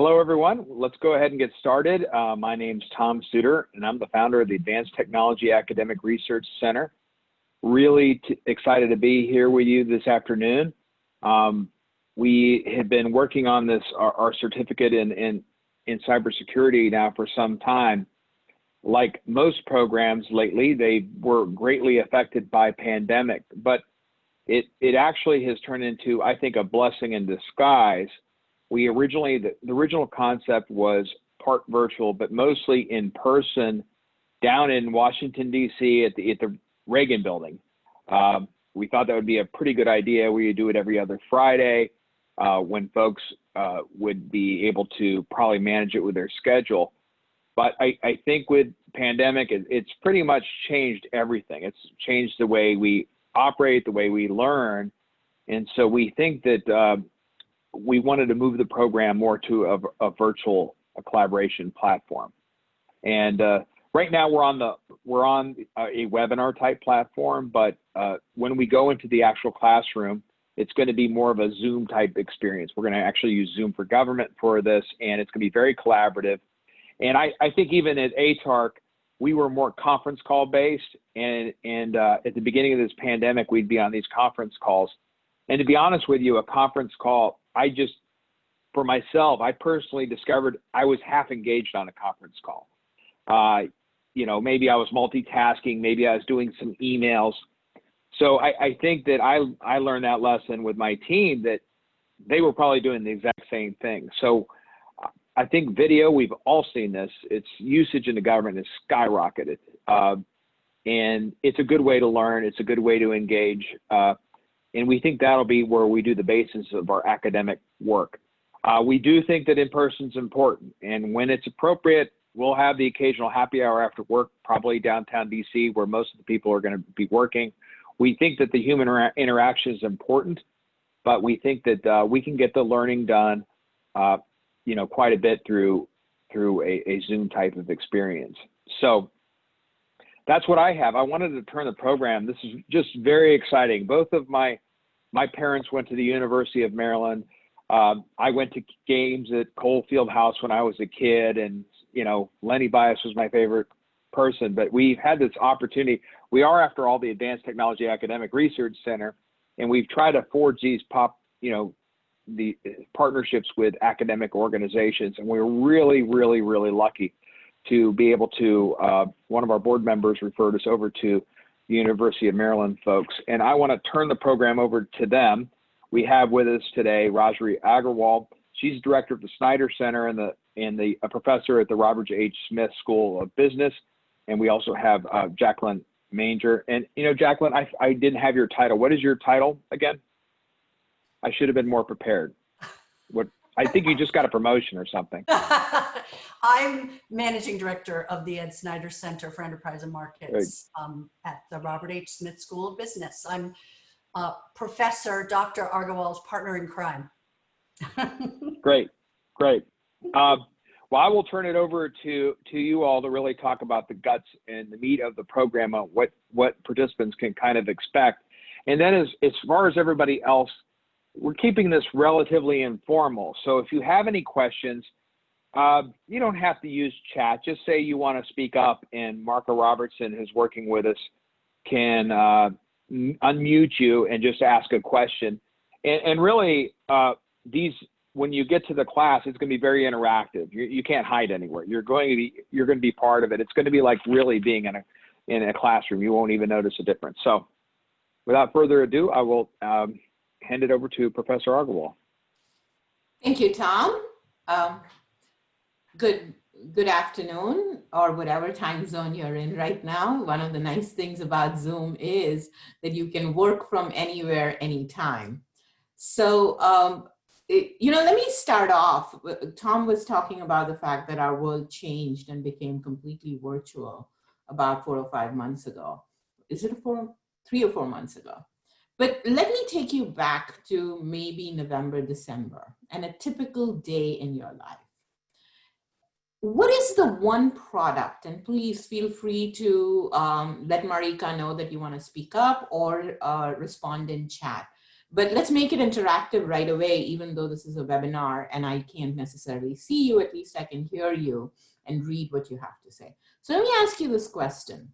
Hello, everyone. Let's go ahead and get started. My name's Tom Suter, and I'm the founder of the Advanced Technology Academic Research Center. Really excited to be here with you this afternoon. We have been working on this, our certificate in cybersecurity now for some time. Like most programs lately, they were greatly affected by pandemic, but it actually has turned into, I think, a blessing in disguise. We originally, the original concept was part virtual, but mostly in person down in Washington, D.C. at the Reagan building. We thought that would be a pretty good idea. We would do it every other Friday when folks would be able to probably manage it with their schedule. But I think with pandemic, it's pretty much changed everything. It's changed the way we operate, the way we learn. And so we think that we wanted to move the program more to a virtual collaboration platform. And right now we're on a webinar type platform, but when we go into the actual classroom, it's going to be more of a Zoom type experience. We're going to actually use Zoom for Government for this, and it's going to be very collaborative. And I think even at ATARC, we were more conference call based, and at the beginning of this pandemic, we'd be on these conference calls. And to be honest with you, a conference call, for myself, I personally discovered I was half engaged on a conference call. You know, maybe I was multitasking, maybe I was doing some emails. So I think that I learned that lesson with my team, that they were probably doing the exact same thing. So I think video, we've all seen this, its usage in the government has skyrocketed. And it's a good way to learn, it's a good way to engage. And we think that'll be where we do the basis of our academic work. We do think that in-person is important, and when it's appropriate, we'll have the occasional happy hour after work, probably downtown DC, where most of the people are going to be working. We think that the human interaction is important, but we think that we can get the learning done, you know, quite a bit through a Zoom type of experience. So that's what I have. I wanted to turn the program. This is just very exciting. Both of my parents went to the University of Maryland. I went to games at Cole Fieldhouse when I was a kid, and you know, Lenny Bias was my favorite person. But we've had this opportunity. We are, after all, the Advanced Technology Academic Research Center, and we've tried to forge these the partnerships with academic organizations, and we're really, really, really lucky to be able to, one of our board members referred us over to the University of Maryland folks. And I want to turn the program over to them. We have with us today Rajri Agarwal. She's director of the Snyder Center and a professor at the Robert H. Smith School of Business. And we also have Jacqueline Manger. And you know, Jacqueline, I didn't have your title. What is your title again? I should have been more prepared. I think you just got a promotion or something. I'm managing director of the Ed Snyder Center for Enterprise and Markets at the Robert H. Smith School of Business. I'm Professor Dr. Agarwal's partner in crime. Great. Well, I will turn it over to you all to really talk about the guts and the meat of the program, on what participants can kind of expect. And then as far as everybody else, we're keeping this relatively informal. So if you have any questions, you don't have to use chat. Just say you want to speak up, and Marka Robertson, who's working with us, can unmute you and just ask a question. And really, when you get to the class, it's going to be very interactive. You can't hide anywhere. You're going to be part of it. It's going to be like really being in a classroom. You won't even notice a difference. So without further ado, I will hand it over to Professor Agarwal. Thank you, Tom. Good afternoon, or whatever time zone you're in right now. One of the nice things about Zoom is that you can work from anywhere, anytime. So, you know, let me start off. Tom was talking about the fact that our world changed and became completely virtual about 4 or 5 months ago. Is it 3 or 4 months ago? But let me take you back to maybe November, December, and a typical day in your life. What is the one product, and please feel free to let Marika know that you want to speak up or respond in chat. But let's make it interactive right away, even though this is a webinar and I can't necessarily see you, at least I can hear you and read what you have to say. So let me ask you this question.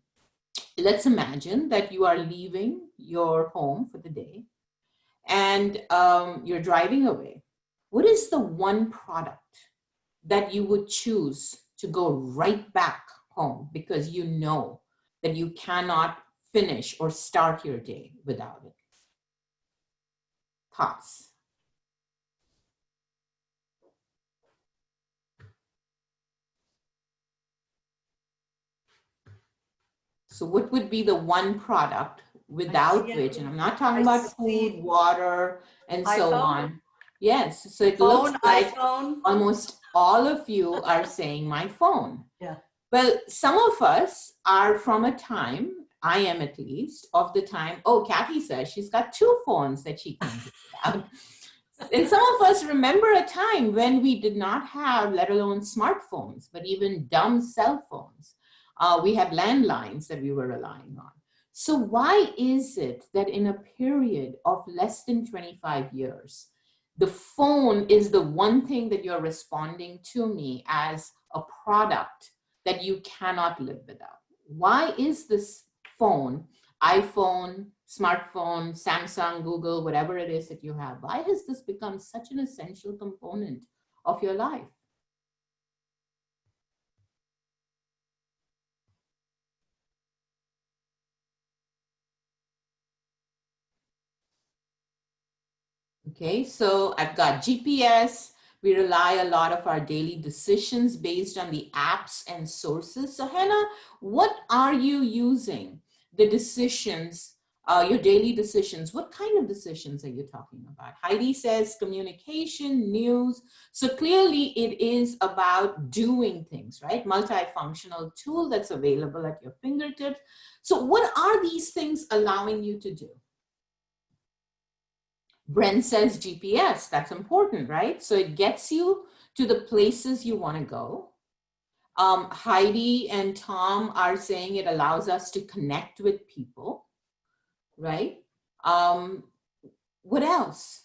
Let's imagine that you are leaving your home for the day and you're driving away. What is the one product that you would choose to go right back home because you know that you cannot finish or start your day without it? Thoughts? So what would be the one product without which, and I'm not talking about food, water, and so on. Yes, so it looks like almost all of you are saying my phone. Yeah. Well, some of us are from a time, I am at least, of the time, oh, Kathy says she's got 2 phones that she can do without. And some of us remember a time when we did not have, let alone smartphones, but even dumb cell phones. We had landlines that we were relying on. So why is it that in a period of less than 25 years, the phone is the one thing that you're responding to me as a product that you cannot live without? Why is this phone, iPhone, smartphone, Samsung, Google, whatever it is that you have, why has this become such an essential component of your life? Okay, so I've got GPS. We rely a lot of our daily decisions based on the apps and sources. So Hannah, what are you using? The decisions, your daily decisions, what kind of decisions are you talking about? Heidi says communication, news. So clearly it is about doing things, right? Multifunctional tool that's available at your fingertips. So what are these things allowing you to do? Brent says GPS, that's important, right? So it gets you to the places you want to go. Heidi and Tom are saying it allows us to connect with people, right? What else?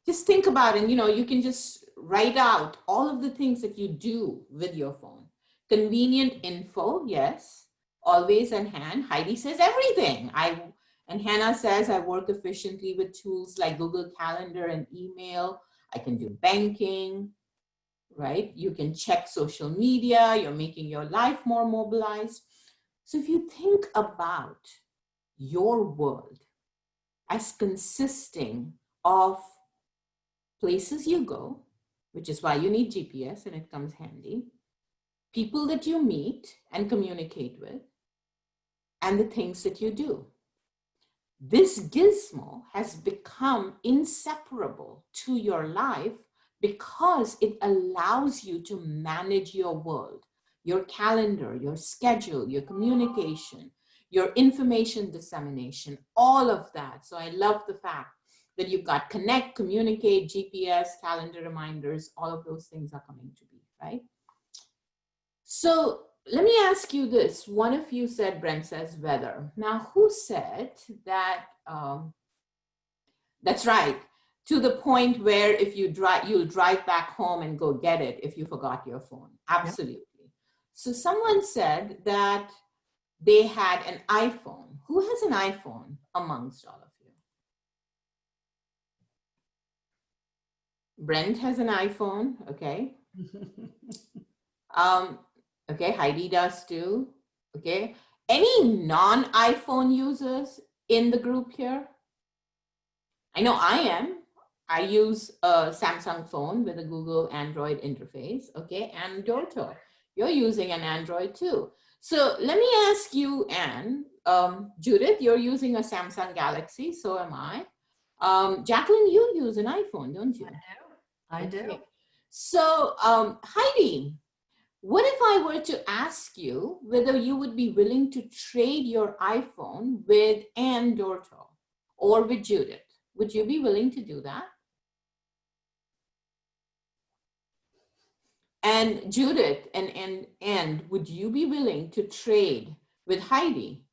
Just think about it, you can just write out all of the things that you do with your phone. Convenient info, yes. Always in hand. Heidi says everything. And Hannah says I work efficiently with tools like Google Calendar and email. I can do banking, right? You can check social media. You're making your life more mobilized. So if you think about your world as consisting of places you go, which is why you need GPS and it comes handy, people that you meet and communicate with, and the things that you do. This gizmo has become inseparable to your life because it allows you to manage your world, your calendar, your schedule, your communication, your information dissemination, all of that. So I love the fact that you've got connect, communicate, GPS, calendar reminders, all of those things are coming to be, right? So let me ask you this. One of you said, Brent says weather. Now, who said that? That's right. To the point where if you drive, you'll drive back home and go get it if you forgot your phone. Absolutely. Yep. So someone said that they had an iPhone. Who has an iPhone amongst all of you? Brent has an iPhone. Okay. Okay, Heidi does too. Okay. Any non-iPhone users in the group here? I know I am. I use a Samsung phone with a Google Android interface. Okay, and Dorto, you're using an Android too. So let me ask you, Anne, Judith, you're using a Samsung Galaxy, so am I. Jacqueline, you use an iPhone, don't you? I do. Okay. So Heidi, what if I were to ask you whether you would be willing to trade your iPhone with Anne Dorto or with Judith? Would you be willing to do that? And Judith and would you be willing to trade with Heidi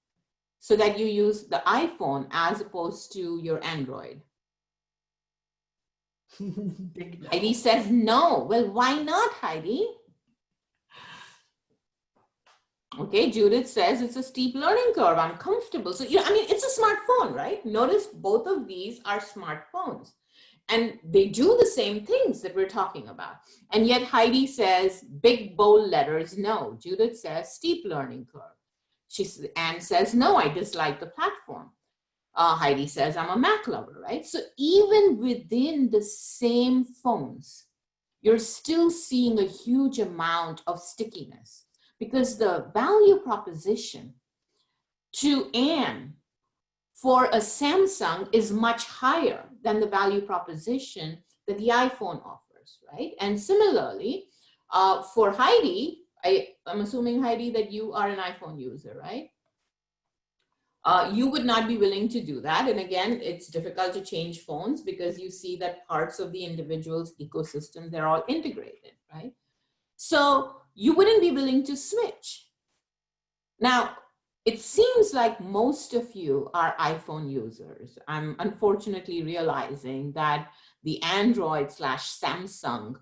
so that you use the iPhone as opposed to your Android? Big no. Heidi says no. Well, why not, Heidi? Okay, Judith says it's a steep learning curve, I'm comfortable. So, I mean, it's a smartphone, right? Notice both of these are smartphones and they do the same things that we're talking about. And yet Heidi says big bold letters, no. Judith says steep learning curve. Anne says, no, I dislike the platform. Heidi says, I'm a Mac lover, right? So even within the same phones, you're still seeing a huge amount of stickiness because the value proposition to Anne for a Samsung is much higher than the value proposition that the iPhone offers, right? And similarly, for Heidi, I'm assuming, Heidi, that you are an iPhone user, right? You would not be willing to do that. And again, it's difficult to change phones because you see that parts of the individual's ecosystem, they're all integrated, right? So you wouldn't be willing to switch. Now, it seems like most of you are iPhone users. I'm unfortunately realizing that the Android/Samsung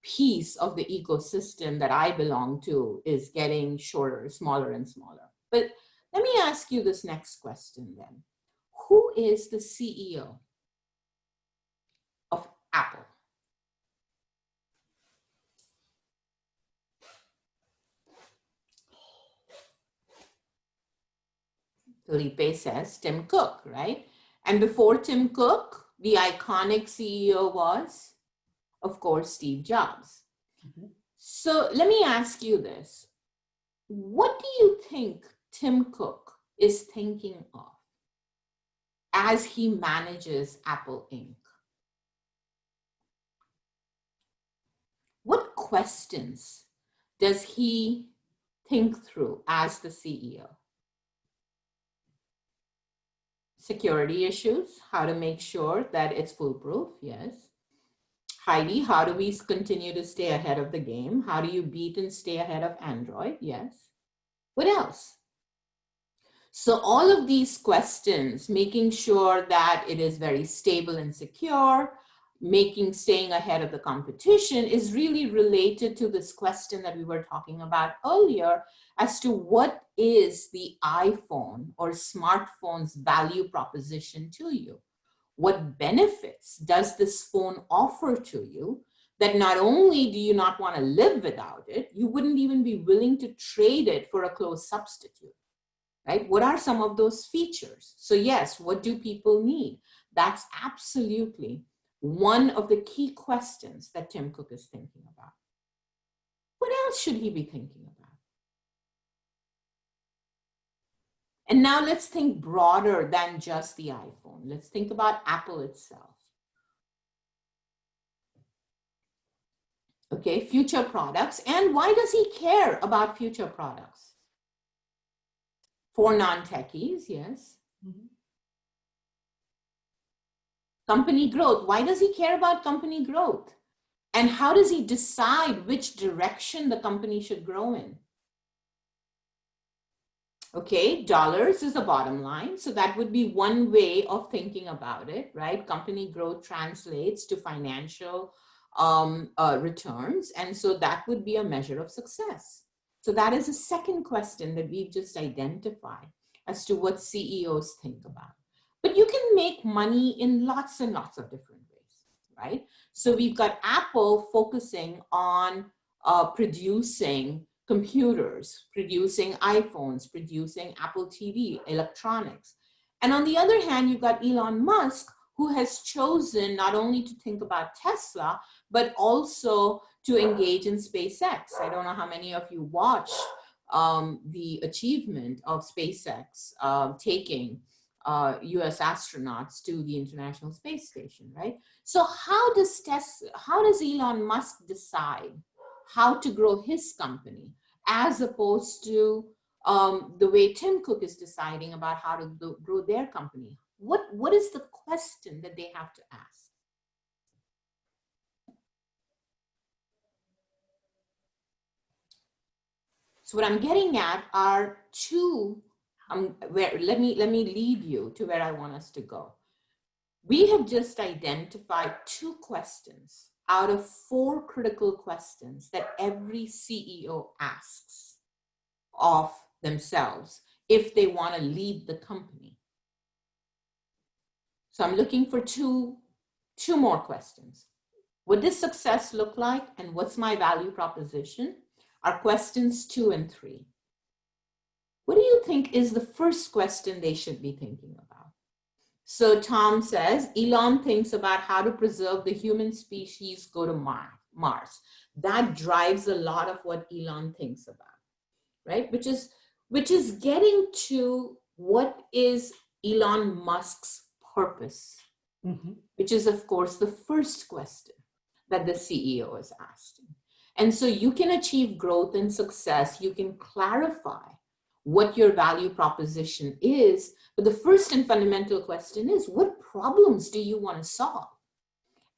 piece of the ecosystem that I belong to is getting shorter, smaller and smaller. But let me ask you this next question then. Who is the CEO of Apple? Felipe says Tim Cook, right? And before Tim Cook, the iconic CEO was, of course, Steve Jobs. Mm-hmm. So let me ask you this. What do you think Tim Cook is thinking of as he manages Apple Inc.? What questions does he think through as the CEO? Security issues, how to make sure that it's foolproof, yes. Heidi, how do we continue to stay ahead of the game? How do you beat and stay ahead of Android? Yes. What else? So all of these questions, making sure that it is very stable and secure, staying ahead of the competition is really related to this question that we were talking about earlier as to what is the iPhone or smartphone's value proposition to you? What benefits does this phone offer to you that not only do you not want to live without it, you wouldn't even be willing to trade it for a close substitute, right? What are some of those features? So yes, what do people need? That's absolutely one of the key questions that Tim Cook is thinking about. What else should he be thinking about? And now let's think broader than just the iPhone. Let's think about Apple itself. Okay, future products. And why does he care about future products? For non-techies, yes. Mm-hmm. Company growth. Why does he care about company growth? And how does he decide which direction the company should grow in? Okay, dollars is the bottom line. So that would be one way of thinking about it, right? Company growth translates to financial returns. And so that would be a measure of success. So that is a second question that we've just identified as to what CEOs think about. But you can make money in lots and lots of different ways, right? So we've got Apple focusing on producing computers, producing iPhones, producing Apple TV, electronics. And on the other hand, you've got Elon Musk, who has chosen not only to think about Tesla, but also to engage in SpaceX. I don't know how many of you watched the achievement of SpaceX taking US astronauts to the International Space Station, right? So how does Elon Musk decide how to grow his company as opposed to the way Tim Cook is deciding about how to grow their company? What is the question that they have to ask? So what I'm getting at are two let me lead you to where I want us to go. We have just identified 2 questions out of 4 critical questions that every CEO asks of themselves if they want to lead the company. So I'm looking for two more questions. What does success look like, and what's my value proposition? Are questions 2 and 3. What do you think is the first question they should be thinking about? So Tom says, Elon thinks about how to preserve the human species, go to Mars. That drives a lot of what Elon thinks about, right? Which is getting to what is Elon Musk's purpose, which is, of course, the first question that the CEO is asking. And so you can achieve growth and success. You can clarify what your value proposition is. But the first and fundamental question is, what problems do you want to solve?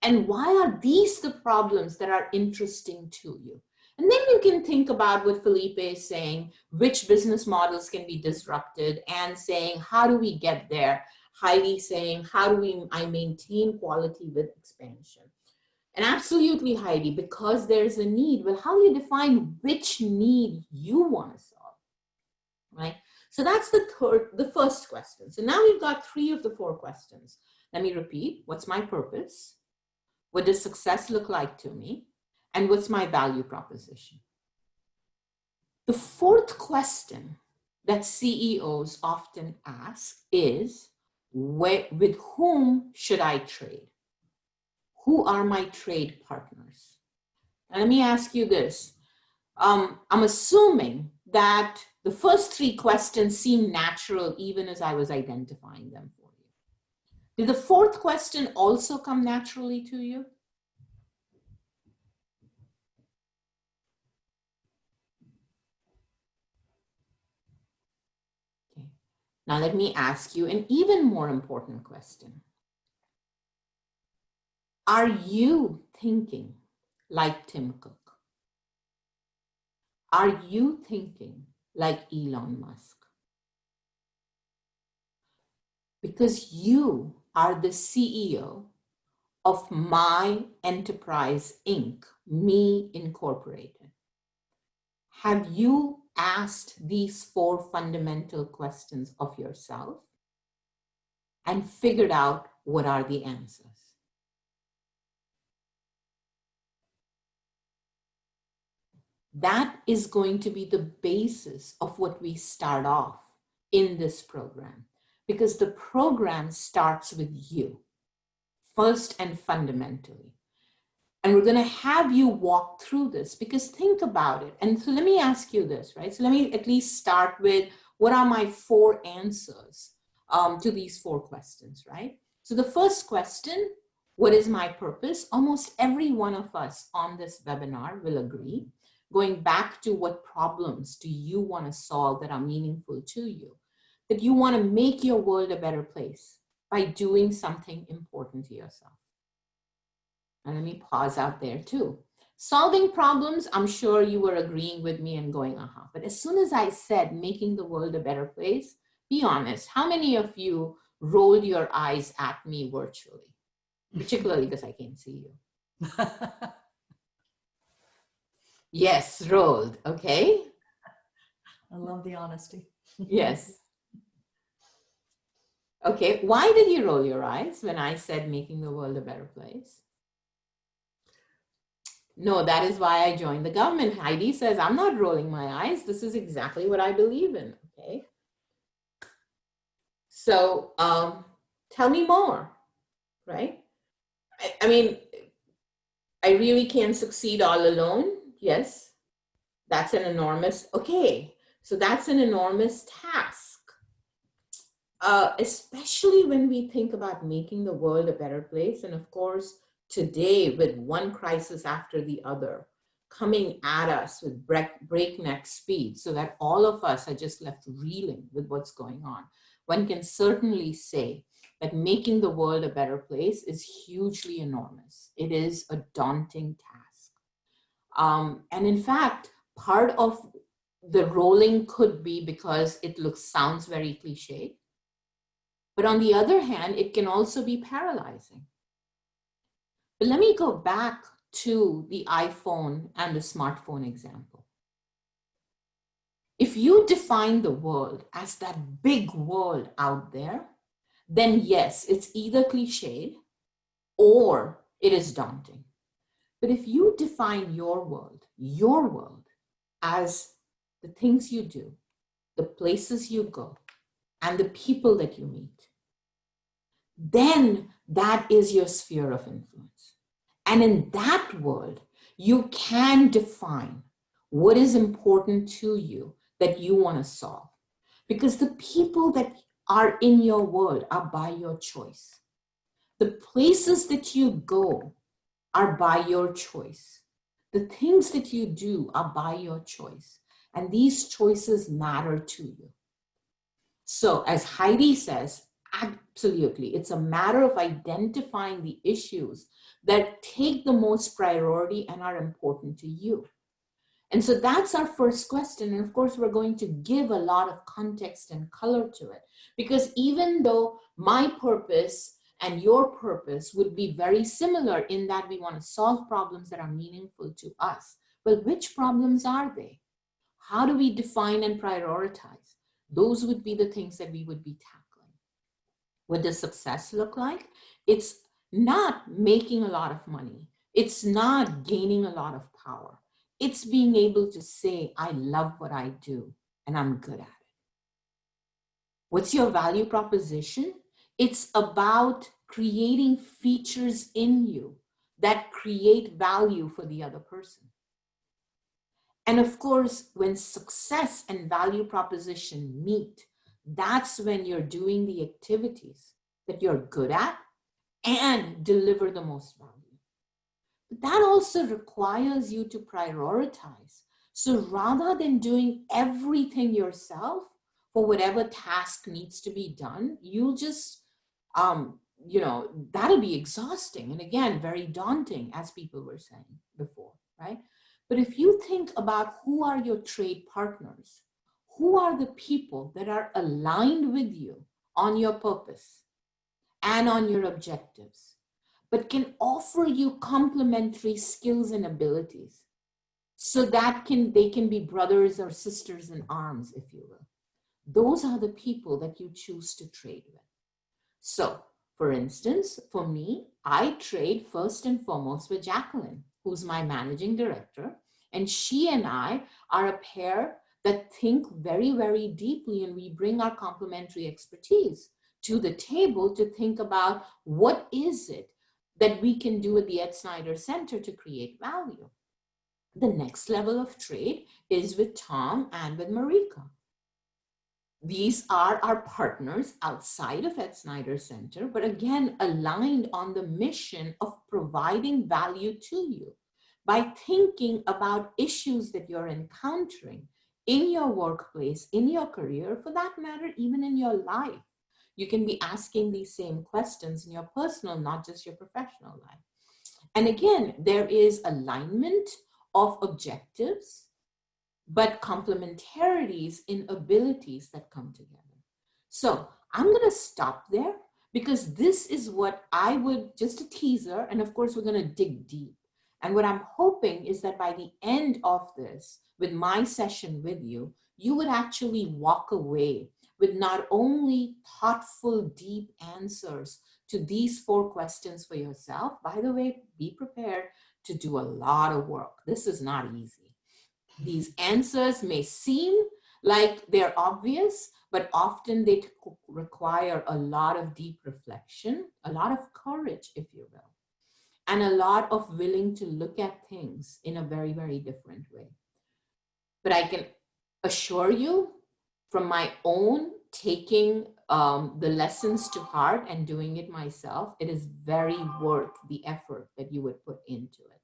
And why are these the problems that are interesting to you? And then you can think about what Felipe is saying, which business models can be disrupted, and saying, how do we get there? Heidi saying, how do I maintain quality with expansion? And absolutely, Heidi, because there's a need. Well, how do you define which need you want to solve, right? So that's the first question. So now we've got 3 of the 4 questions. Let me repeat. What's my purpose? What does success look like to me? And what's my value proposition? The 4th question that CEOs often ask is, with whom should I trade? Who are my trade partners? And let me ask you this. I'm assuming that the first 3 questions seem natural even as I was identifying them for you. Did the 4th question also come naturally to you? Okay. Now let me ask you an even more important question. Are you thinking like Tim Cook? Are you thinking like Elon Musk? Because you are the CEO of My Enterprise, Inc., Me Incorporated. Have you asked these 4 fundamental questions of yourself and figured out what are the answers? That is going to be the basis of what we start off in this program, because the program starts with you, first and fundamentally. And we're going to have you walk through this, because think about it. And so let me ask you this, right? So let me at least start with, what are my 4 answers to these 4 questions, right? So the first question, what is my purpose? Almost every one of us on this webinar will agree. Going back to what problems do you want to solve that are meaningful to you, that you want to make your world a better place by doing something important to yourself. And let me pause out there too. Solving problems, I'm sure you were agreeing with me and going, aha. But as soon as I said making the world a better place, be honest, how many of you rolled your eyes at me virtually? Particularly because I can't see you. Yes, rolled, okay? I love the honesty. Yes. Okay, why did you roll your eyes when I said making the world a better place? No, that is why I joined the government. Heidi says, I'm not rolling my eyes. This is exactly what I believe in, okay? So tell me more, right? I mean, I really can't succeed all alone. Yes, that's an enormous, okay. So that's an enormous task, especially when we think about making the world a better place. And of course, today, with one crisis after the other coming at us with breakneck speed, so that all of us are just left reeling with what's going on, one can certainly say that making the world a better place is hugely enormous. It is a daunting task. And in fact, part of the rolling could be because it sounds very cliche. But on the other hand, it can also be paralyzing. But let me go back to the iPhone and the smartphone example. If you define the world as that big world out there, then yes, it's either cliched or it is daunting. But if you define your world as the things you do, the places you go, and the people that you meet, then that is your sphere of influence. And in that world, you can define what is important to you that you want to solve. Because the people that are in your world are by your choice. The places that you go are by your choice. The things that you do are by your choice. And these choices matter to you. So as Heidi says, absolutely, it's a matter of identifying the issues that take the most priority and are important to you. And so that's our first question. And of course, we're going to give a lot of context and color to it, because even though my purpose and your purpose would be very similar in that we want to solve problems that are meaningful to us, but which problems are they? How do we define and prioritize? Those would be the things that we would be tackling. What does success look like? It's not making a lot of money. It's not gaining a lot of power. It's being able to say, I love what I do and I'm good at it. What's your value proposition? It's about creating features in you that create value for the other person. And of course, when success and value proposition meet, that's when you're doing the activities that you're good at and deliver the most value. But that also requires you to prioritize. So rather than doing everything yourself for whatever task needs to be done, you'll just, that'll be exhausting. And again, very daunting, as people were saying before, right? But if you think about who are your trade partners, who are the people that are aligned with you on your purpose and on your objectives, but can offer you complementary skills and abilities so that they can be brothers or sisters in arms, if you will. Those are the people that you choose to trade with. So, for instance, for me, I trade first and foremost with Jacqueline, who's my managing director. And she and I are a pair that think very, very deeply, and we bring our complementary expertise to the table to think about what is it that we can do at the Ed Snyder Center to create value. The next level of trade is with Tom and with Marika. These are our partners outside of Ed Snyder Center, but again, aligned on the mission of providing value to you by thinking about issues that you're encountering in your workplace, in your career, for that matter, even in your life. You can be asking these same questions in your personal, not just your professional life. And again, there is alignment of objectives, but complementarities in abilities that come together. So I'm going to stop there because this is what I would, just a teaser, and of course we're going to dig deep. And what I'm hoping is that by the end of this, with my session with you, you would actually walk away with not only thoughtful, deep answers to these 4 questions for yourself. By the way, be prepared to do a lot of work. This is not easy. These answers may seem like they're obvious, but often they require a lot of deep reflection, a lot of courage, if you will, and a lot of willing to look at things in a very, very different way. But I can assure you from my own taking the lessons to heart and doing it myself, it is very worth the effort that you would put into it.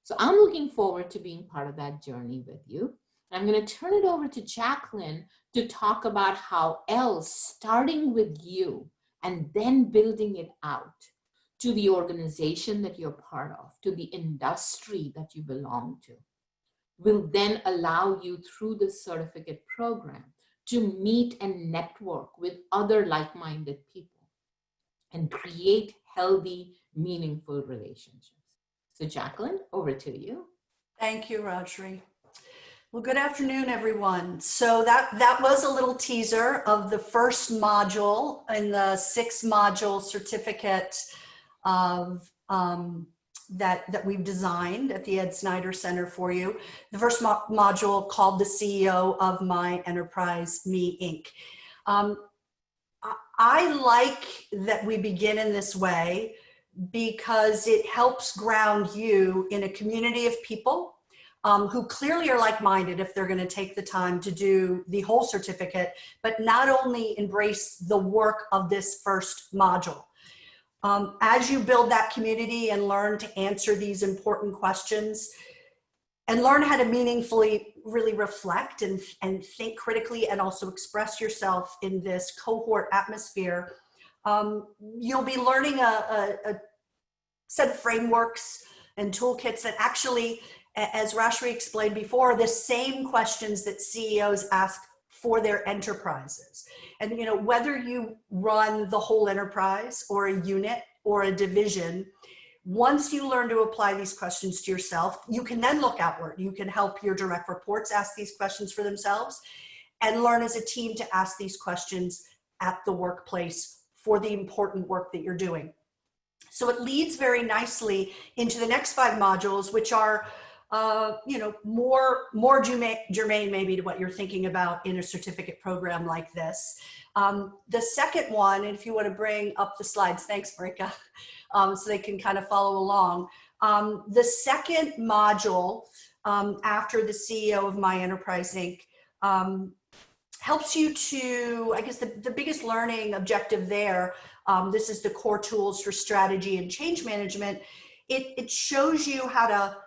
So I'm looking forward to being part of that journey with you. I'm going to turn it over to Jacqueline to talk about how else, starting with you and then building it out to the organization that you're part of, to the industry that you belong to, will then allow you through the certificate program to meet and network with other like-minded people and create healthy, meaningful relationships. So Jacqueline, over to you. Thank you, Rajri. Well, good afternoon, everyone. So that was a little teaser of the first module in the 6-module certificate of that we've designed at the Ed Snyder Center for you. The first module called the CEO of My Enterprise, Me Inc. I like that we begin in this way because it helps ground you in a community of people who clearly are like-minded if they're going to take the time to do the whole certificate, but not only embrace the work of this first module. As you build that community and learn to answer these important questions and learn how to meaningfully really reflect and think critically and also express yourself in this cohort atmosphere, you'll be learning a set of frameworks and toolkits that actually, as Rashri explained before, the same questions that CEOs ask for their enterprises. And you know, whether you run the whole enterprise or a unit or a division, once you learn to apply these questions to yourself, you can then look outward. You can help your direct reports ask these questions for themselves and learn as a team to ask these questions at the workplace for the important work that you're doing. So it leads very nicely into the next 5 modules, which are you know, more germane maybe to what you're thinking about in a certificate program like this. The second one, and if you want to bring up the slides, thanks, Marika, so they can kind of follow along. The second module after the CEO of My Enterprise Inc. Helps you to, I guess the biggest learning objective there, this is the core tools for strategy and change management. It shows you how to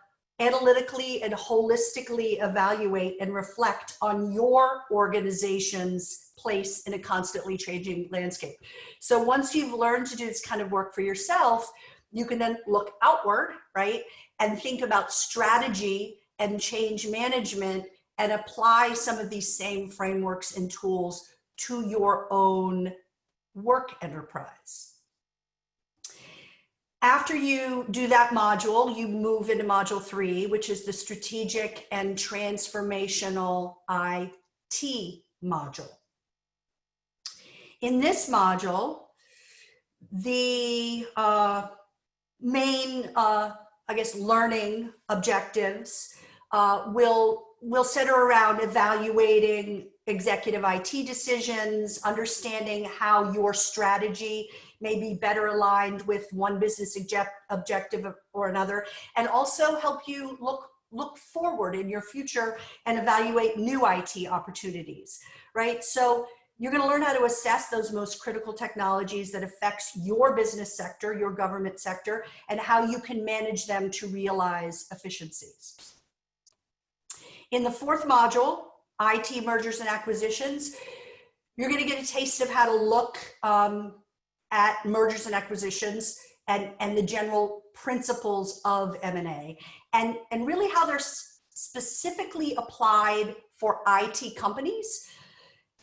analytically and holistically evaluate and reflect on your organization's place in a constantly changing landscape. So once you've learned to do this kind of work for yourself, you can then look outward, right? And think about strategy and change management and apply some of these same frameworks and tools to your own work enterprise. After you do that module, you move into module 3, which is the strategic and transformational IT module. In this module, the main, I guess, learning objectives will center around evaluating executive IT decisions, understanding how your strategy may be better aligned with one business objective or another, and also help you look forward in your future and evaluate new IT opportunities, right? So you're going to learn how to assess those most critical technologies that affects your business sector, your government sector, and how you can manage them to realize efficiencies. In the 4th module, IT mergers and acquisitions, you're going to get a taste of how to look at mergers and acquisitions and the general principles of M&A and really how they're specifically applied for IT companies.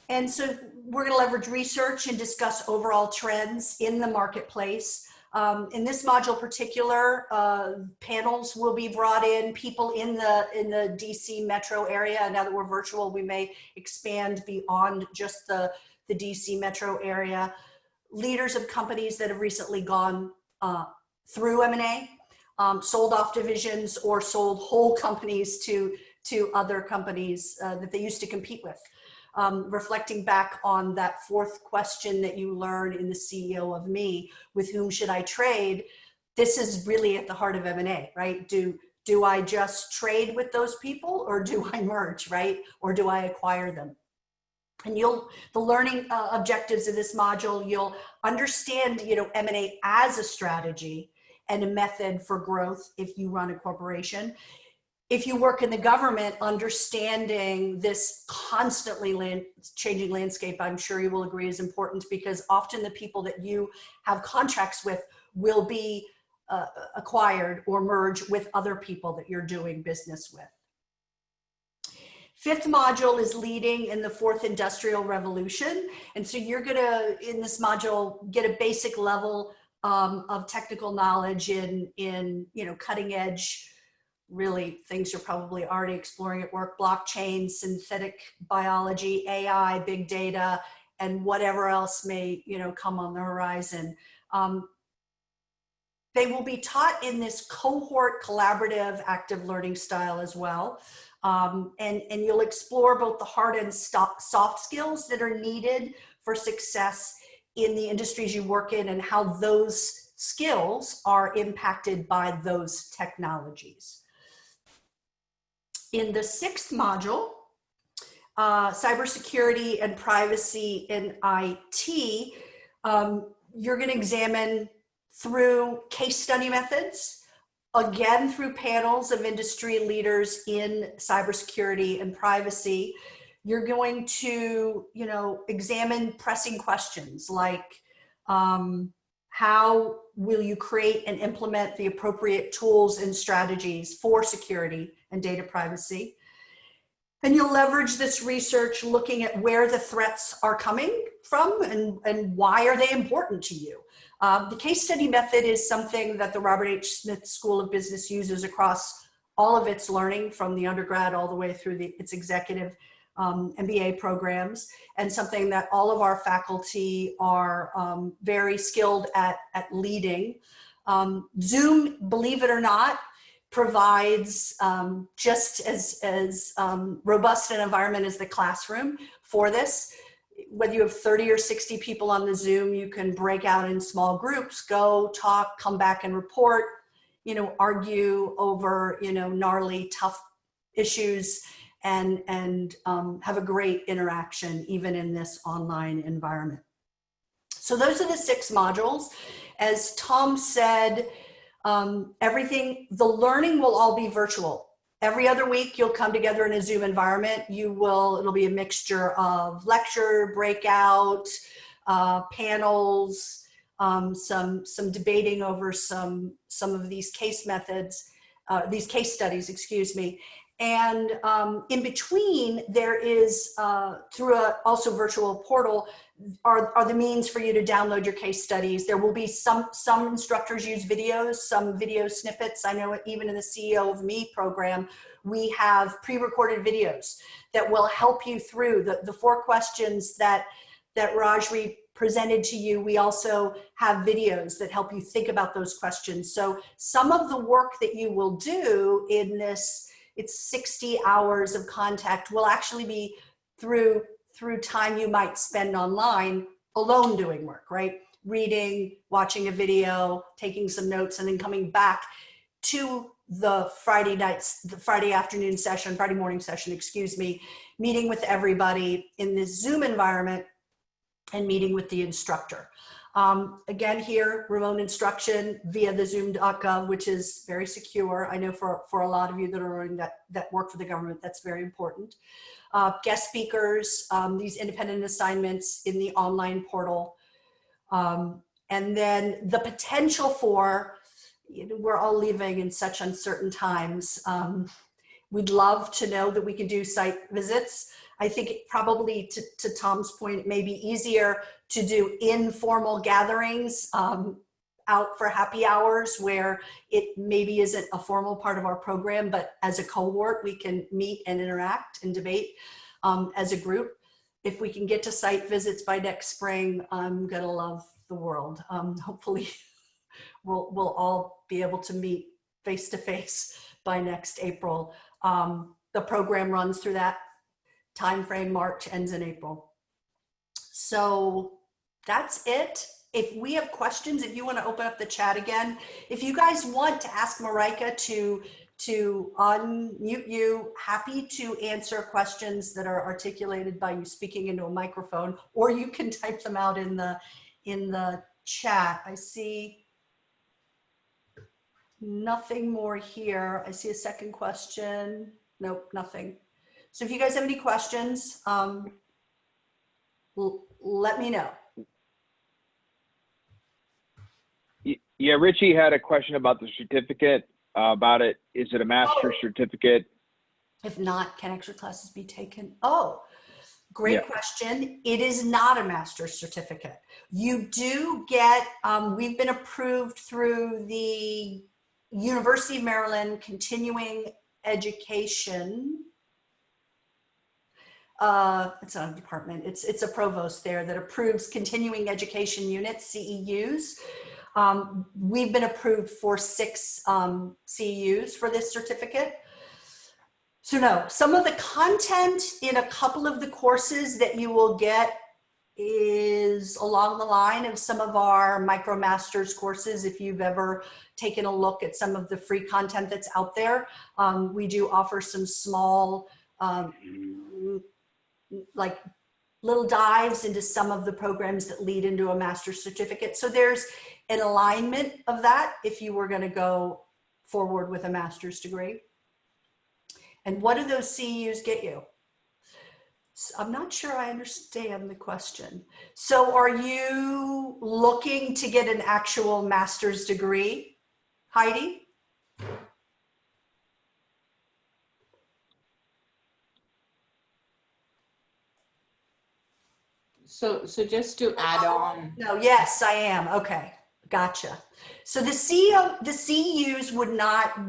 And so we're going to leverage research and discuss overall trends in the marketplace. In this module particular, panels will be brought in, people in the DC metro area. Now that we're virtual, we may expand beyond just the DC metro area. Leaders of companies that have recently gone through M&A, sold off divisions or sold whole companies to other companies that they used to compete with. Reflecting back on that 4th question that you learn in the CEO of Me, with whom should I trade? This is really at the heart of M&A, right? Do I just trade with those people, or do I merge, right? Or do I acquire them? And the learning objectives of this module, you'll understand, you know, M&A as a strategy and a method for growth if you run a corporation. If you work in the government, understanding this constantly changing landscape, I'm sure you will agree, is important, because often the people that you have contracts with will be acquired or merge with other people that you're doing business with. Fifth module is leading in the fourth industrial revolution. And so you're gonna, in this module, get a basic level of technical knowledge in cutting edge, really things you're probably already exploring at work: blockchain, synthetic biology, AI, big data, and whatever else may come on the horizon. They will be taught in this cohort collaborative active learning style as well. And you'll explore both the hard and soft skills that are needed for success in the industries you work in, and how those skills are impacted by those technologies. In the sixth module, cybersecurity and privacy in IT, you're going to examine through case study methods, again through panels of industry leaders in cybersecurity and privacy. You're going to, examine pressing questions like, how will you create and implement the appropriate tools and strategies for security and data privacy? And you'll leverage this research looking at where the threats are coming from and why are they important to you. The case study method is something that the Robert H. Smith School of Business uses across all of its learning, from the undergrad all the way through its executive MBA programs, and something that all of our faculty are very skilled at leading. Zoom, believe it or not, provides just as robust an environment as the classroom for this. Whether you have 30 or 60 people on the Zoom, you can break out in small groups, go talk, come back and report, argue over, gnarly, tough issues, and have a great interaction even in this online environment. So those are the 6 modules. As Tom said, the learning will all be virtual. Every other week, you'll come together in a Zoom environment. It'll be a mixture of lecture, breakout, panels, some debating over some of these case methods, these case studies, excuse me. And in between, there is, through a also virtual portal, are the means for you to download your case studies. There will be some instructors use videos, some video snippets. I know even in the CEO of Me program, we have pre-recorded videos that will help you through the 4 questions that Rajri presented to you. We also have videos that help you think about those questions. So some of the work that you will do in this, it's 60 hours of contact, will actually be through time you might spend online alone doing work, right? Reading, watching a video, taking some notes, and then coming back to the Friday morning session, excuse me, meeting with everybody in this Zoom environment and meeting with the instructor. Again, here, remote instruction via the zoom.gov, which is very secure. I know for a lot of you that are in that work for the government, that's very important. Guest speakers, these independent assignments in the online portal. And then the potential for, we're all living in such uncertain times. We'd love to know that we can do site visits. I think probably to Tom's point, it may be easier to do informal gatherings out for happy hours where it maybe isn't a formal part of our program, but as a cohort, we can meet and interact and debate as a group. If we can get to site visits by next spring, I'm gonna love the world. Hopefully we'll all be able to meet face-to-face by next April. The program runs through that time frame. March, ends in April. So that's it. If we have questions, if you want to open up the chat again, if you guys want to ask Marika to unmute you, happy to answer questions that are articulated by you speaking into a microphone, or you can type them out in the chat. I see nothing more here. I see a second question. Nope, nothing. So if you guys have any questions, let me know. Yeah, Richie had a question about the certificate, about it. Is it a master's certificate? If not, can extra classes be taken? Oh, great Yeah. question. It is not a master's certificate. You do get, we've been approved through the University of Maryland Continuing Education. It's not a department, it's a provost there that approves continuing education units, CEUs. We've been approved for 6 CEUs for this certificate. So no, some of the content in a couple of the courses that you will get is along the line of some of our MicroMasters courses. If you've ever taken a look at some of the free content that's out there, we do offer some small, like little dives into some of the programs that lead into a master's certificate. So there's an alignment of that if you were going to go forward with a master's degree. And what do those CEUs get you? So I'm not sure I understand the question. So are you looking to get an actual master's degree, Heidi? So just to add on. No, yes, I am. Okay, gotcha. So the CEUs would not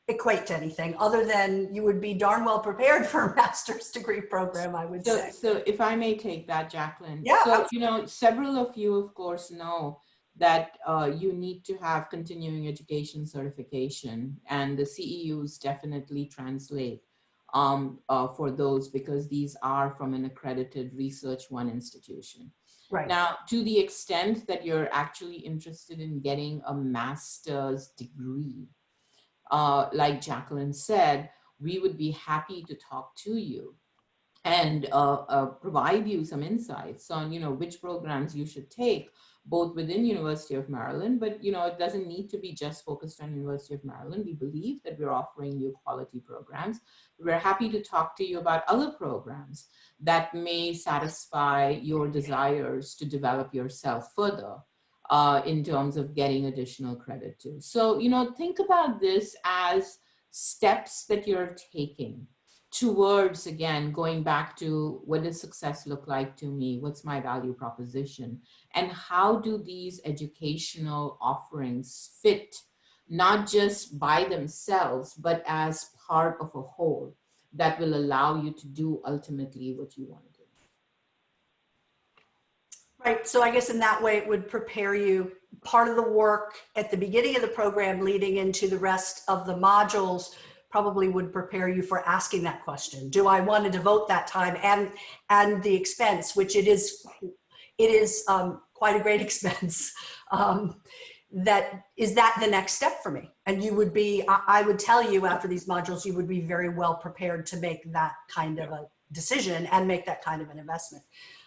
equate to anything other than you would be darn well prepared for a master's degree program, I would say. So if I may take that, Jacqueline. Yeah. So, you know, several of you, of course, know that you need to have continuing education certification, and the CEUs definitely translate for those, because these are from an accredited Research One institution. Right. Now, to the extent that you're actually interested in getting a master's degree, like Jacqueline said, we would be happy to talk to you and provide you some insights on, you know, which programs you should take, both within University of Maryland, but, you know, it doesn't need to be just focused on University of Maryland. We believe that we're offering you quality programs. We're happy to talk to you about other programs that may satisfy your desires to develop yourself further in terms of getting additional credit too. So, you know, think about this as steps that you're taking towards, again, going back to what does success look like to me? What's my value proposition? And how do these educational offerings fit, not just by themselves, but as part of a whole that will allow you to do ultimately what you want to do? Right, so I guess in that way it would prepare you, part of the work at the beginning of the program leading into the rest of the modules probably would prepare you for asking that question. Do I want to devote that time and the expense, which it is quite a great expense. Is that the next step for me? And you would be, I would tell you after these modules, you would be very well prepared to make that kind of a decision and make that kind of an investment.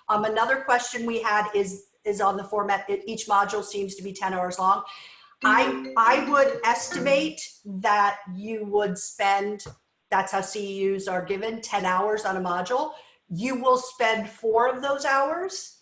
Another question we had is on the format. Each module seems to be 10 hours long. I would estimate that you would spend, that's how CEUs are given, 10 hours on a module. You will spend 4 of those hours,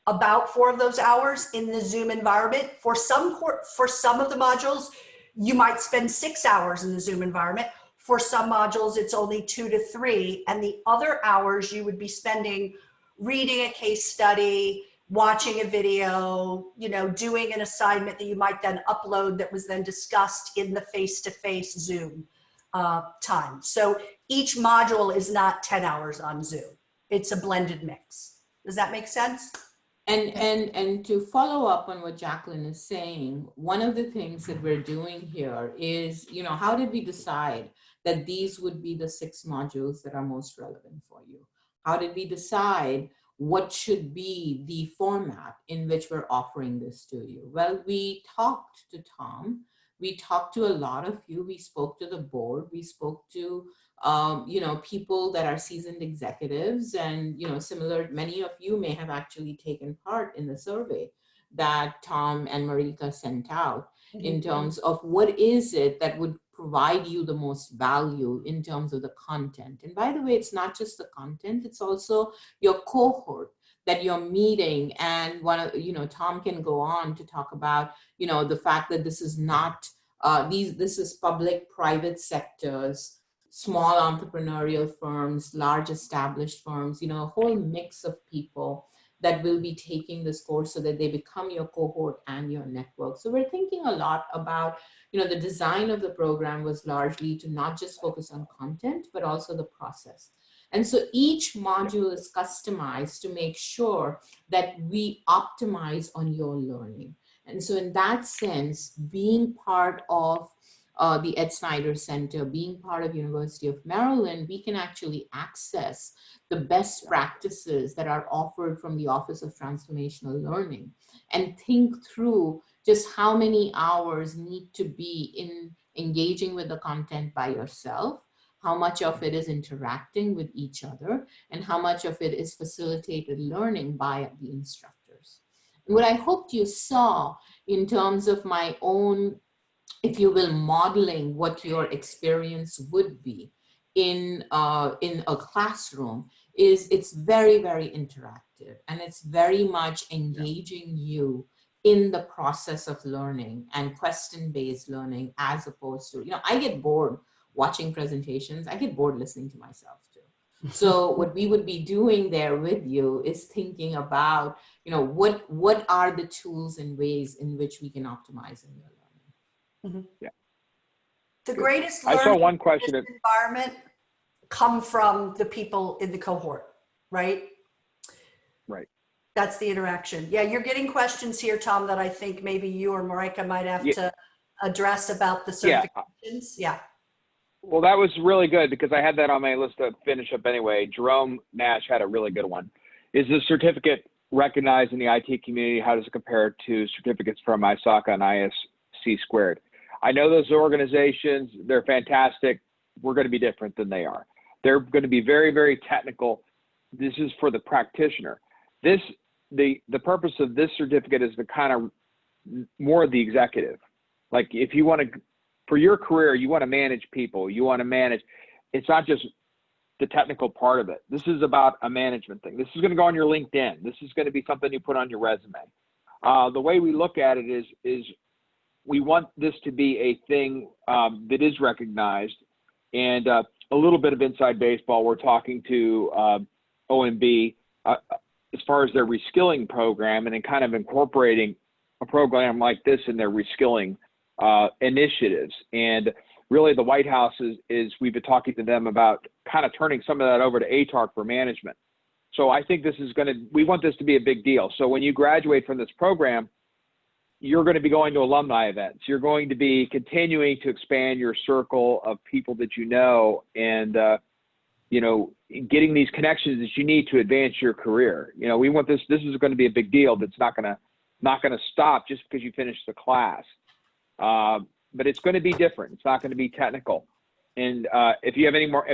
about 4 of those hours in the Zoom environment. For some of the modules, you might spend 6 hours in the Zoom environment. For some modules, it's only 2 to 3. And the other hours you would be spending reading a case study, watching a video, you know, doing an assignment that you might then upload that was then discussed in the face-to-face Zoom time. So each module is not 10 hours on Zoom. It's a blended mix. Does that make sense? And to follow up on what Jacqueline is saying, one of the things that we're doing here is, you know, how did we decide that these would be the 6 modules that are most relevant for you? How did we decide what should be the format in which we're offering this to you? Well, we talked to Tom, we talked to a lot of you, we spoke to the board, we spoke to you know, people that are seasoned executives, and, you know, similar, many of you may have actually taken part in the survey that Tom and Marika sent out in terms of what is it that would provide you the most value in terms of the content. And by the way, it's not just the content, it's also your cohort that you're meeting. And one of, you know, Tom can go on to talk about, you know, the fact that this is not, this is public, private sectors, small entrepreneurial firms, large established firms, a whole mix of people that will be taking this course so that they become your cohort and your network. So we're thinking a lot about, the design of the program was largely to not just focus on content, but also the process. And so each module is customized to make sure that we optimize on your learning. And so in that sense, being part of the Ed Snyder Center, being part of University of Maryland, we can actually access the best practices that are offered from the Office of Transformational Learning and think through just how many hours need to be in engaging with the content by yourself, how much of it is interacting with each other, and how much of it is facilitated learning by the instructors. And what I hoped you saw in terms of my own, if you will, modeling what your experience would be in a classroom is it's very, very interactive, and it's very much engaging you in the process of learning and question-based learning, as opposed to, I get bored watching presentations. I get bored listening to myself too. So what we would be doing there with you is thinking about, what are the tools and ways in which we can optimize in your learning. Mm-hmm. Yeah. The greatest I saw one question in this environment come from the people in the cohort, right? Right. That's the interaction. Yeah, you're getting questions here, Tom, that I think maybe you or Marika might have to address about the certifications. Yeah. Well, that was really good because I had that on my list to finish up anyway. Jerome Nash had a really good one. Is the certificate recognized in the IT community? How does it compare to certificates from ISACA and ISC squared? I know those organizations, they're fantastic. We're going to be different than they are. They're going to be very, very technical. This is for the practitioner. The purpose of this certificate is the kind of more of the executive. Like if you want to, for your career, you want to manage people, you want to manage, it's not just the technical part of it. This is about a management thing. This is going to go on your LinkedIn. This is going to be something you put on your resume. The way we look at it is we want this to be a thing that is recognized. And a little bit of inside baseball, we're talking to OMB as far as their reskilling program and then kind of incorporating a program like this in their reskilling initiatives. And really the White House is we've been talking to them about kind of turning some of that over to ATARC for management. So I think this is we want this to be a big deal. So when you graduate from this program, you're going to be going to alumni events. You're going to be continuing to expand your circle of people that you know and, getting these connections that you need to advance your career. We want this is going to be a big deal that's not going to stop just because you finish the class. But it's going to be different. It's not going to be technical. And if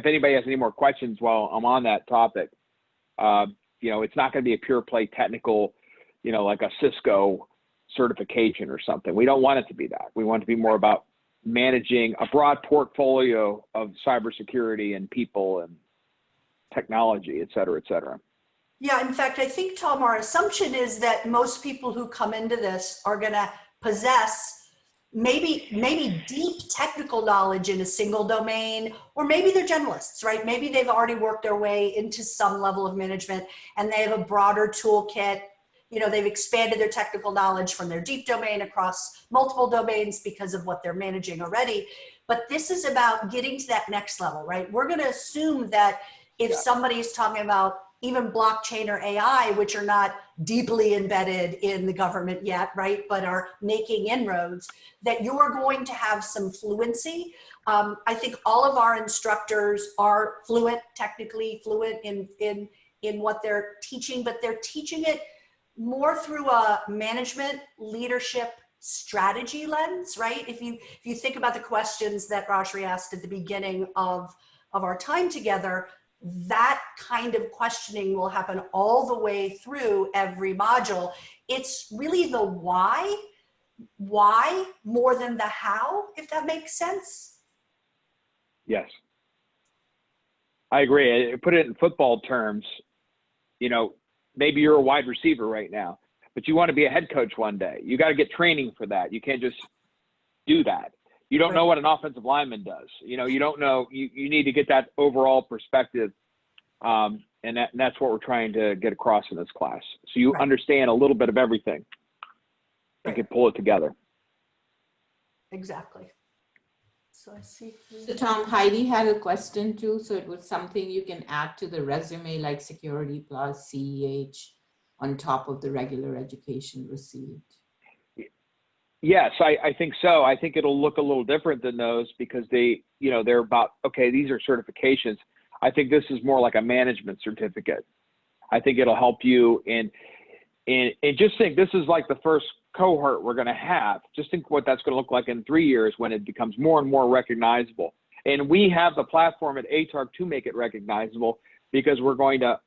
anybody has any more questions while I'm on that topic, it's not going to be a pure play technical, like a Cisco certification or something. We don't want it to be that. We want it to be more about managing a broad portfolio of cybersecurity and people and technology, et cetera, et cetera. Yeah, in fact, I think, Tom, our assumption is that most people who come into this are going to possess maybe deep technical knowledge in a single domain, or maybe they're generalists, right? Maybe they've already worked their way into some level of management and they have a broader toolkit. They've expanded their technical knowledge from their deep domain across multiple domains because of what they're managing already. But this is about getting to that next level, right? We're going to assume that if somebody is talking about even blockchain or AI, which are not deeply embedded in the government yet, right, but are making inroads, that you're going to have some fluency. I think all of our instructors are technically fluent in what they're teaching, but they're teaching it more through a management, leadership, strategy lens, right? If you think about the questions that Rajri asked at the beginning of our time together, that kind of questioning will happen all the way through every module. It's really the why more than the how, if that makes sense. Yes. I agree. I put it in football terms, maybe you're a wide receiver right now, but you want to be a head coach one day. You got to get training for that. You can't just do that. You don't know what an offensive lineman does. You know, you don't know, you need to get that overall perspective. And that's what we're trying to get across in this class. So you understand a little bit of everything and can pull it together. Exactly. So I see. So Tom, Heidi had a question too. So it was something you can add to the resume, like Security plus CEH on top of the regular education received. Yes, I think so. I think it'll look a little different than those because they, you know, they're about, okay, these are certifications. I think this is more like a management certificate. I think it'll help you and just think this is like the first cohort we're going to have. Just think what that's going to look like in 3 years when it becomes more and more recognizable. And we have the platform at ATARC to make it recognizable because we're going to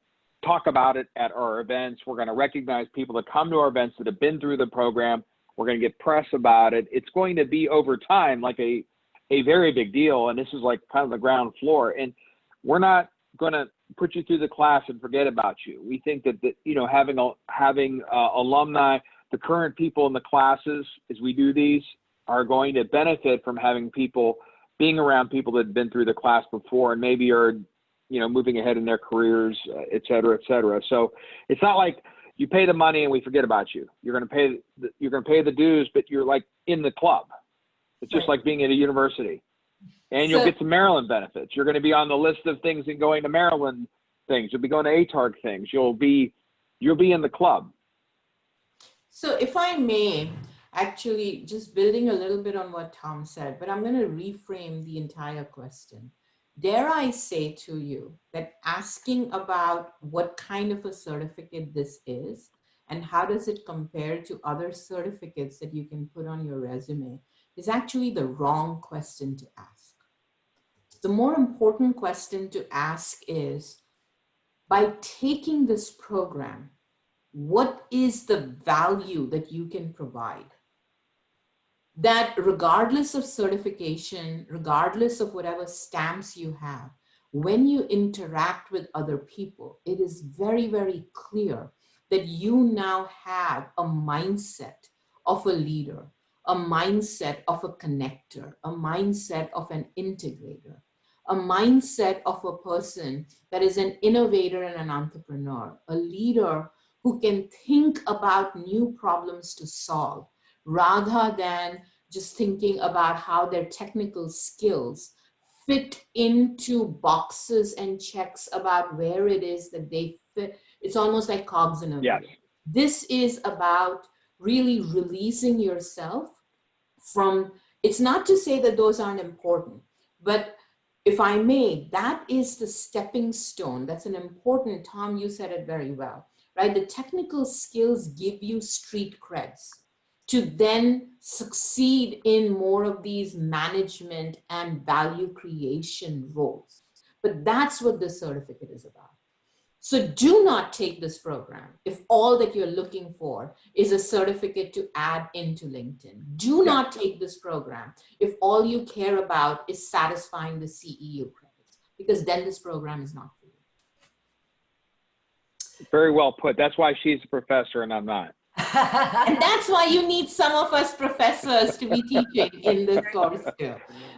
talk about it at our events. We're going to recognize people that come to our events that have been through the program. We're going to get press about it. It's going to be over time like a very big deal. And this is like kind of the ground floor. And we're not going to put you through the class and forget about you. We think that, you know, having alumni, the current people in the classes as we do these are going to benefit from having people, being around people that have been through the class before and maybe are, you know, moving ahead in their careers, et cetera, et cetera. So it's not like you pay the money and we forget about you. You're going to pay the dues, but you're like in the club. It's just like being at a university. And you'll get some Maryland benefits. You're going to be on the list of things and going to Maryland things. You'll be going to ATARC things. You'll be in the club. So if I may, actually just building a little bit on what Tom said, but I'm going to reframe the entire question. Dare I say to you that asking about what kind of a certificate this is and how does it compare to other certificates that you can put on your resume is actually the wrong question to ask. The more important question to ask is, by taking this program, what is the value that you can provide? That regardless of certification, regardless of whatever stamps you have, when you interact with other people, it is very, very clear that you now have a mindset of a leader, a mindset of a connector, a mindset of an integrator, a mindset of a person that is an innovator and an entrepreneur, a leader who can think about new problems to solve, rather than just thinking about how their technical skills fit into boxes and checks about where it is that they fit. It's almost like cogs in a wheel. This is about really releasing yourself from, it's not to say that those aren't important, but if I may, that is the stepping stone. That's an important, Tom, you said it very well, right? The technical skills give you street creds to then succeed in more of these management and value creation roles. But that's what this certificate is about. So do not take this program if all that you're looking for is a certificate to add into LinkedIn. Do not take this program if all you care about is satisfying the CEU credits, because then this program is not for you. Very well put. That's why she's a professor and I'm not. And that's why you need some of us professors to be teaching in this course too,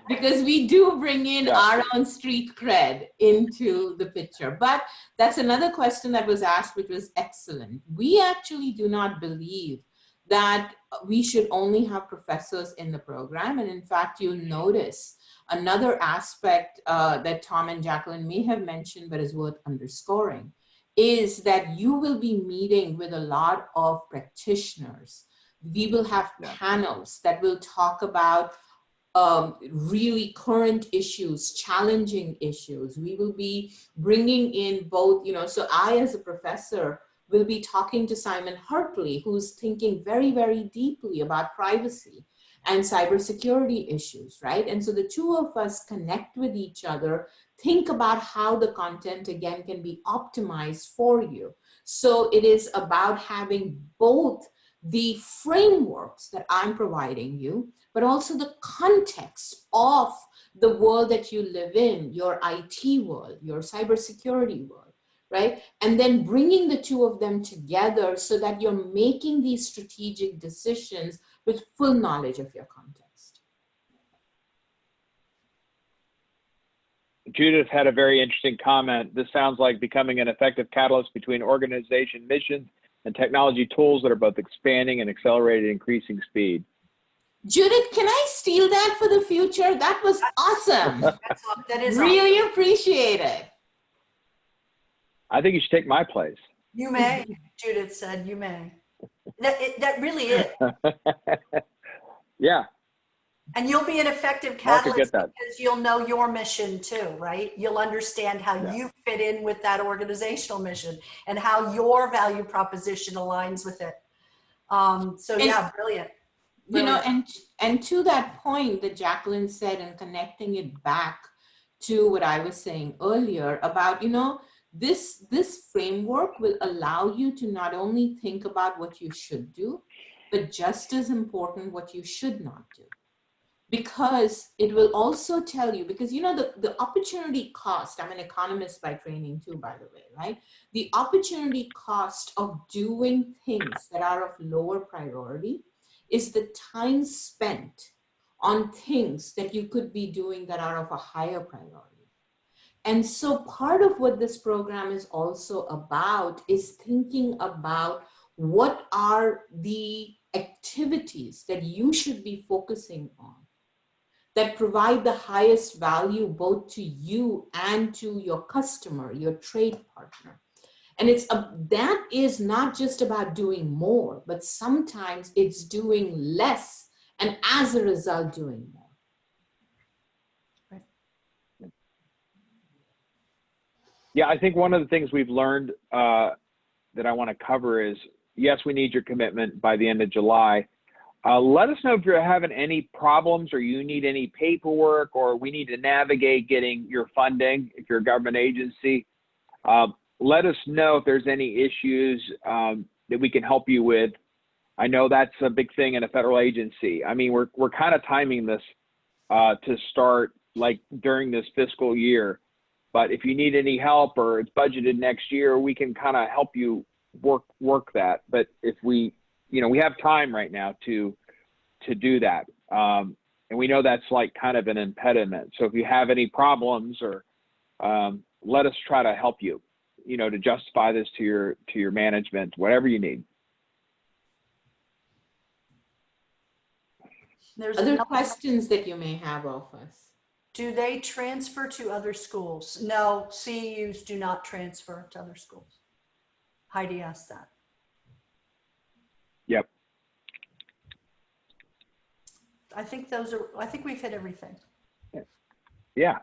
because we do bring in our own street cred into the picture. But that's another question that was asked, which was excellent. We actually do not believe that we should only have professors in the program. And in fact, you'll notice another aspect that Tom and Jacqueline may have mentioned, but is worth underscoring, is that you will be meeting with a lot of practitioners. We will have panels that will talk about really current issues, challenging issues. We will be bringing in both, you know, so I as a professor will be talking to Simon Hartley, who's thinking very, very deeply about privacy and cybersecurity issues, right? And so the two of us connect with each other, think about how the content again can be optimized for you. So it is about having both the frameworks that I'm providing you, but also the context of the world that you live in, your IT world, your cybersecurity world, right? And then bringing the two of them together so that you're making these strategic decisions with full knowledge of your context. Judith had a very interesting comment. This sounds like becoming an effective catalyst between organization missions and technology tools that are both expanding and accelerating increasing speed. Judith, can I steal that for the future? That was awesome. That is really awesome. appreciate it. I think you should take my place. You may, Judith said, you may. That really is. Yeah. And you'll be an effective Mark could catalyst get that. because you'll know your mission too, right? You'll understand how Yeah. you fit in with that organizational mission and how your value proposition aligns with it. Yeah, brilliant. You know, and to that point that Jacqueline said, and connecting it back to what I was saying earlier about, you know, this framework will allow you to not only think about what you should do, but just as important, what you should not do. Because it will also tell you, because you know, the opportunity cost, I'm an economist by training too, by the way, right? The opportunity cost of doing things that are of lower priority is the time spent on things that you could be doing that are of a higher priority. And so part of what this program is also about is thinking about what are the activities that you should be focusing on that provide the highest value both to you and to your customer, your trade partner. And that is not just about doing more, but sometimes it's doing less and as a result doing more. Yeah, I think one of the things we've learned that I want to cover is, yes, we need your commitment by the end of July. Let us know if you're having any problems or you need any paperwork or we need to navigate getting your funding if you're a government agency. Let us know if there's any issues that we can help you with. I know that's a big thing in a federal agency. I mean, we're kind of timing this to start like during this fiscal year. But if you need any help or it's budgeted next year, we can kind of help you work that. But if we have time right now to do that. And we know that's like kind of an impediment. So if you have any problems or let us try to help you, to justify this to your management, whatever you need. There's other questions that you may have of us. Do they transfer to other schools? No, CEUs do not transfer to other schools. Heidi asked that. Yep. I think we've hit everything. Yeah.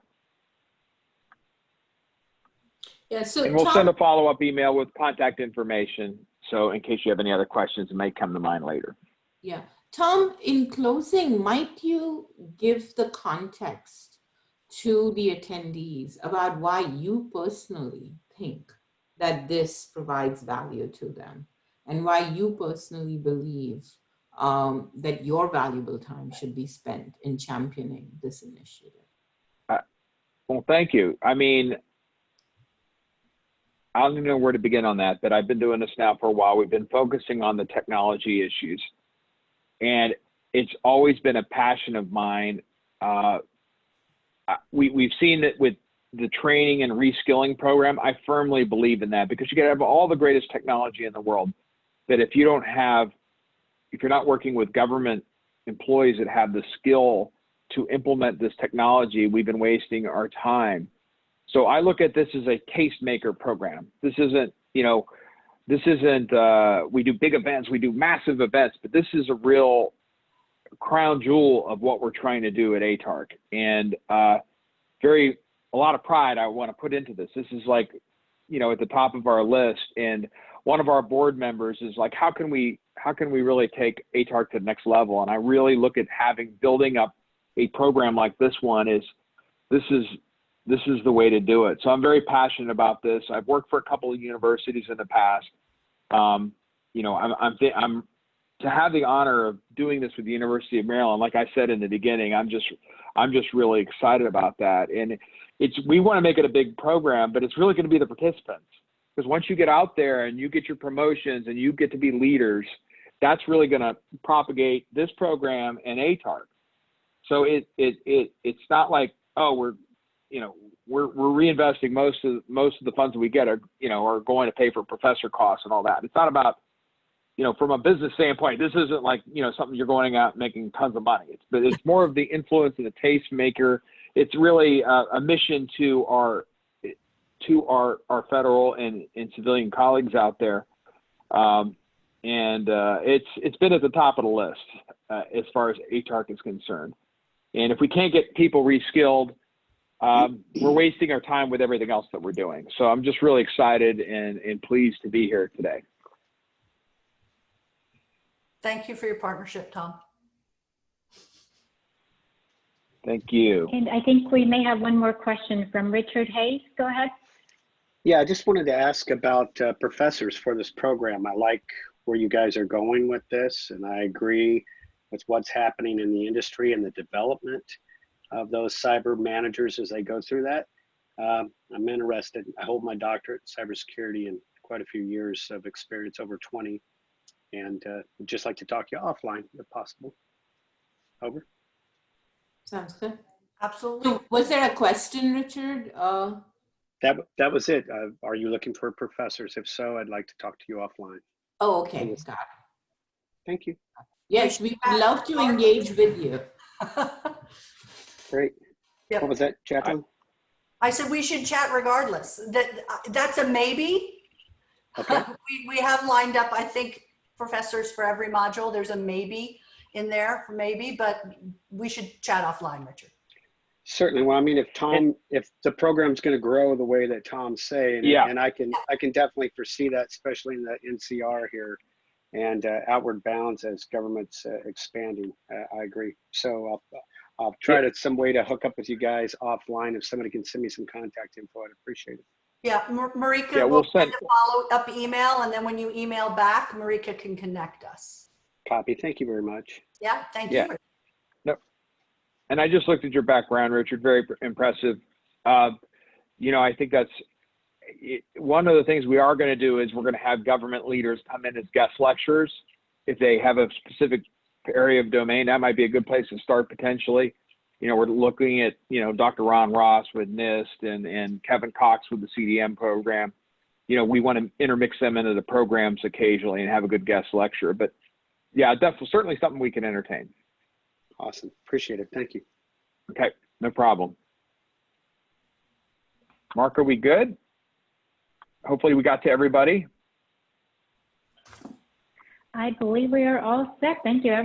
Yeah, so and we'll send a follow-up email with contact information. So in case you have any other questions, it may come to mind later. Yeah. Tom, in closing, might you give the context to the attendees about why you personally think that this provides value to them and why you personally believe that your valuable time should be spent in championing this initiative? Well, thank you. I mean, I don't even know where to begin on that, but I've been doing this now for a while. We've been focusing on the technology issues, and it's always been a passion of mine. We've seen that with the training and reskilling program. I firmly believe in that because you can have all the greatest technology in the world, but if you're not working with government employees that have the skill to implement this technology, we've been wasting our time. So I look at this as a tastemaker program. This isn't, we do big events, we do massive events, but this is a real crown jewel of what we're trying to do at ATARC. And a lot of pride I want to put into this. This is like, at the top of our list. And one of our board members is like, how can we really take ATARC to the next level? And I really look at building up a program like this one this is the way to do it. So I'm very passionate about this. I've worked for a couple of universities in the past. I'm to have the honor of doing this with the University of Maryland. Like I said in the beginning, I'm just really excited about that. And we want to make it a big program, but it's really going to be the participants. Because once you get out there and you get your promotions and you get to be leaders, that's really going to propagate this program and ATARC. So it's not like, oh, we're reinvesting most of the funds that we get are going to pay for professor costs and all that. It's not about, from a business standpoint, this isn't like, something you're going out and making tons of money. It's more of the influence and the taste maker. It's really a mission to our federal and civilian colleagues out there. It's been at the top of the list as far as ATARC is concerned. And if we can't get people reskilled, we're wasting our time with everything else that we're doing. So I'm just really excited and pleased to be here today. Thank you for your partnership, Tom. Thank you. And I think we may have one more question from Richard Hayes. Go ahead. Yeah, I just wanted to ask about professors for this program. I like where you guys are going with this, and I agree with what's happening in the industry and the development of those cyber managers as they go through that. I'm interested. I hold my doctorate in cybersecurity and quite a few years of experience, over 20, and would just like to talk to you offline if possible. Over. Sounds good. Absolutely. So was there a question, Richard? That was it. Are you looking for professors? If so, I'd like to talk to you offline. Oh, okay, got it. Thank you. Yes, we would love to engage with you. Great. Yep. What was that, Jacqueline? I said we should chat regardless. That's a maybe. Okay. we have lined up, I think, professors for every module. There's a maybe in there for maybe, but we should chat offline, Richard. Certainly. Well, I mean, if the program's going to grow the way that Tom's saying, Yeah. and I can definitely foresee that, especially in the NCR here and outward bounds as government's expanding. I agree. So I'll try to some way to hook up with you guys offline. If somebody can send me some contact info, I'd appreciate it. Yeah, Marika will send a follow-up email, and then when you email back, Marika can connect us. Copy. Thank you very much. Yeah, thank you. No. And I just looked at your background, Richard. Very impressive. I think that's one of the things we are going to do is we're going to have government leaders come in as guest lecturers. If they have a specific area of domain, that might be a good place to start potentially. We're looking at, Dr. Ron Ross with NIST and Kevin Cox with the CDM program. We want to intermix them into the programs occasionally and have a good guest lecturer. But yeah, definitely, certainly something we can entertain. Awesome. Appreciate it. Thank you. Okay, no problem. Mark, are we good? Hopefully we got to everybody. I believe we are all set. Thank you.